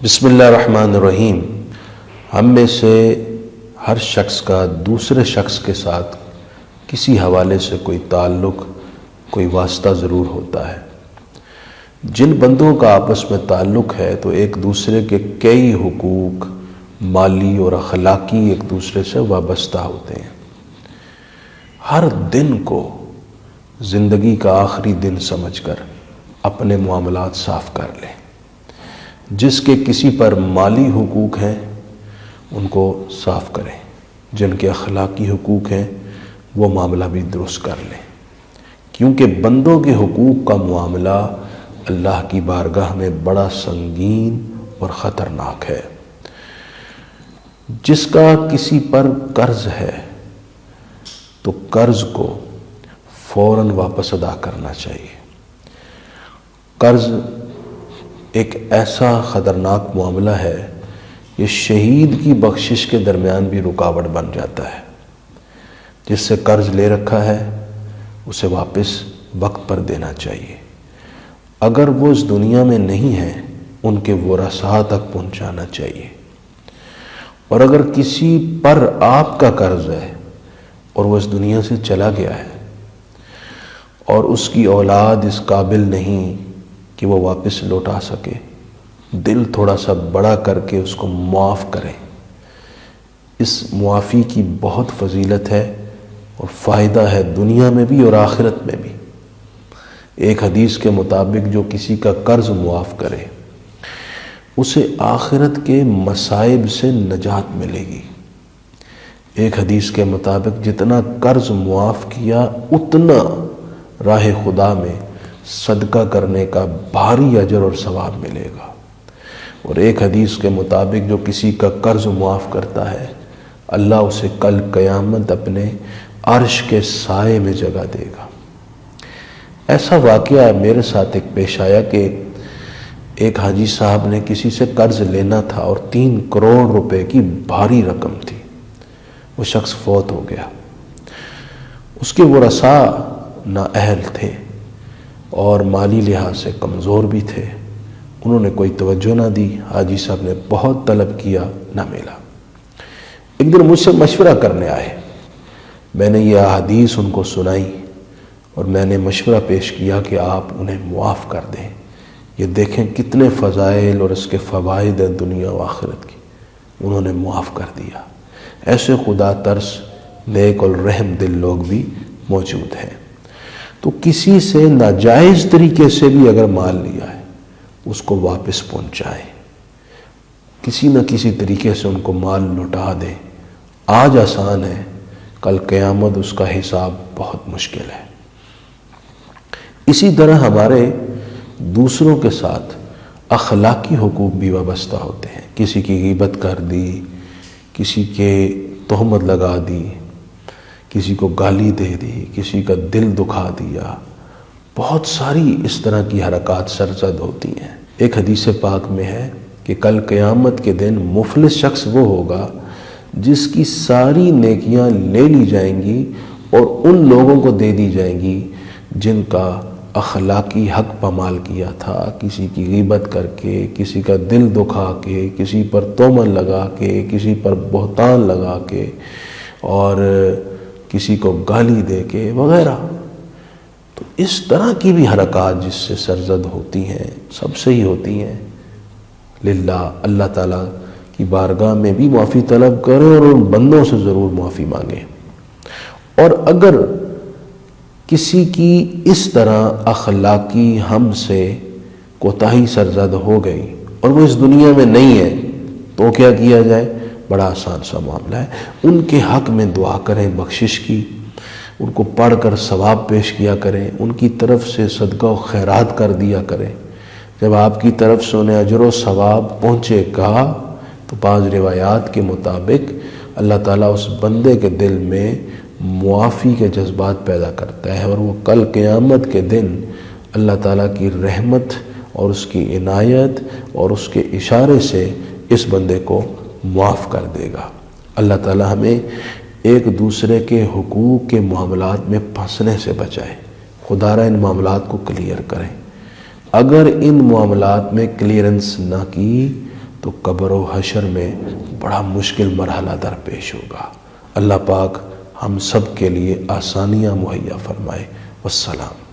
بسم اللہ الرحمن الرحیم۔ ہم میں سے ہر شخص کا دوسرے شخص کے ساتھ کسی حوالے سے کوئی تعلق، کوئی واسطہ ضرور ہوتا ہے۔ جن بندوں کا آپس میں تعلق ہے تو ایک دوسرے کے کئی حقوق مالی اور اخلاقی ایک دوسرے سے وابستہ ہوتے ہیں۔ ہر دن کو زندگی کا آخری دن سمجھ کر اپنے معاملات صاف کر لیں۔ جس کے کسی پر مالی حقوق ہیں ان کو صاف کریں، جن کے اخلاقی حقوق ہیں وہ معاملہ بھی درست کر لیں، کیونکہ بندوں کے حقوق کا معاملہ اللہ کی بارگاہ میں بڑا سنگین اور خطرناک ہے۔ جس کا کسی پر قرض ہے تو قرض کو فوراً واپس ادا کرنا چاہیے۔ قرض ایک ایسا خطرناک معاملہ ہے، یہ شہید کی بخشش کے درمیان بھی رکاوٹ بن جاتا ہے۔ جس سے قرض لے رکھا ہے اسے واپس وقت پر دینا چاہیے۔ اگر وہ اس دنیا میں نہیں ہیں ان کے ورثاء تک پہنچانا چاہیے۔ اور اگر کسی پر آپ کا قرض ہے اور وہ اس دنیا سے چلا گیا ہے اور اس کی اولاد اس قابل نہیں کہ وہ واپس لوٹا سکے، دل تھوڑا سا بڑا کر کے اس کو معاف کریں۔ اس معافی کی بہت فضیلت ہے اور فائدہ ہے دنیا میں بھی اور آخرت میں بھی۔ ایک حدیث کے مطابق جو کسی کا قرض معاف کرے اسے آخرت کے مصائب سے نجات ملے گی۔ ایک حدیث کے مطابق جتنا قرض معاف کیا اتنا راہ خدا میں صدقہ کرنے کا بھاری اجر اور ثواب ملے گا۔ اور ایک حدیث کے مطابق جو کسی کا قرض معاف کرتا ہے اللہ اسے کل قیامت اپنے عرش کے سائے میں جگہ دے گا۔ ایسا واقعہ میرے ساتھ ایک پیش آیا کہ ایک حاجی صاحب نے کسی سے قرض لینا تھا اور 3 کروڑ روپے کی بھاری رقم تھی۔ وہ شخص فوت ہو گیا۔ اس کے ورثاء نااہل تھے اور مالی لحاظ سے کمزور بھی تھے۔ انہوں نے کوئی توجہ نہ دی۔ حاجی صاحب نے بہت طلب کیا، نہ ملا۔ ایک دن مجھ سے مشورہ کرنے آئے۔ میں نے یہ احادیث ان کو سنائی اور میں نے مشورہ پیش کیا کہ آپ انہیں معاف کر دیں۔ یہ دیکھیں کتنے فضائل اور اس کے فوائد ہیں دنیا و آخرت کی۔ انہوں نے معاف کر دیا۔ ایسے خدا ترس نیک اور رحم دل لوگ بھی موجود ہیں۔ تو کسی سے ناجائز طریقے سے بھی اگر مال لیا ہے اس کو واپس پہنچائیں۔ کسی نہ کسی طریقے سے ان کو مال لوٹا دیں۔ آج آسان ہے، کل قیامت اس کا حساب بہت مشکل ہے۔ اسی طرح ہمارے دوسروں کے ساتھ اخلاقی حقوق بھی وابستہ ہوتے ہیں۔ کسی کی غیبت کر دی، کسی کے تہمت لگا دی، کسی کو گالی دے دی، کسی کا دل دکھا دیا، بہت ساری اس طرح کی حرکات سرزد ہوتی ہیں۔ ایک حدیث پاک میں ہے کہ کل قیامت کے دن مفلس شخص وہ ہوگا جس کی ساری نیکیاں لے لی جائیں گی اور ان لوگوں کو دے دی جائیں گی جن کا اخلاقی حق پامال کیا تھا، کسی کی غیبت کر کے، کسی کا دل دکھا کے، کسی پر تہمت لگا کے، کسی پر بہتان لگا کے اور کسی کو گالی دے کے وغیرہ۔ تو اس طرح کی بھی حرکات جس سے سرزد ہوتی ہیں سب سے ہی ہوتی ہیں۔ للہ اللہ تعالیٰ کی بارگاہ میں بھی معافی طلب کریں اور ان بندوں سے ضرور معافی مانگیں۔ اور اگر کسی کی اس طرح اخلاقی ہم سے کوتاہی سرزد ہو گئی اور وہ اس دنیا میں نہیں ہے تو کیا کیا جائے؟ بڑا آسان سا معاملہ ہے۔ ان کے حق میں دعا کریں بخشش کی، ان کو پڑھ کر ثواب پیش کیا کریں، ان کی طرف سے صدقہ و خیرات کر دیا کریں۔ جب آپ کی طرف سے انہیں اجر و ثواب پہنچے گا تو بعض روایات کے مطابق اللہ تعالیٰ اس بندے کے دل میں معافی کے جذبات پیدا کرتا ہے اور وہ کل قیامت کے دن اللہ تعالیٰ کی رحمت اور اس کی عنایت اور اس کے اشارے سے اس بندے کو معاف کر دے گا۔ اللہ تعالیٰ ہمیں ایک دوسرے کے حقوق کے معاملات میں پھنسنے سے بچائے۔ خدا را ان معاملات کو کلیئر کریں۔ اگر ان معاملات میں کلیئرنس نہ کی تو قبر و حشر میں بڑا مشکل مرحلہ درپیش ہوگا۔ اللہ پاک ہم سب کے لیے آسانیاں مہیا فرمائے۔ والسلام۔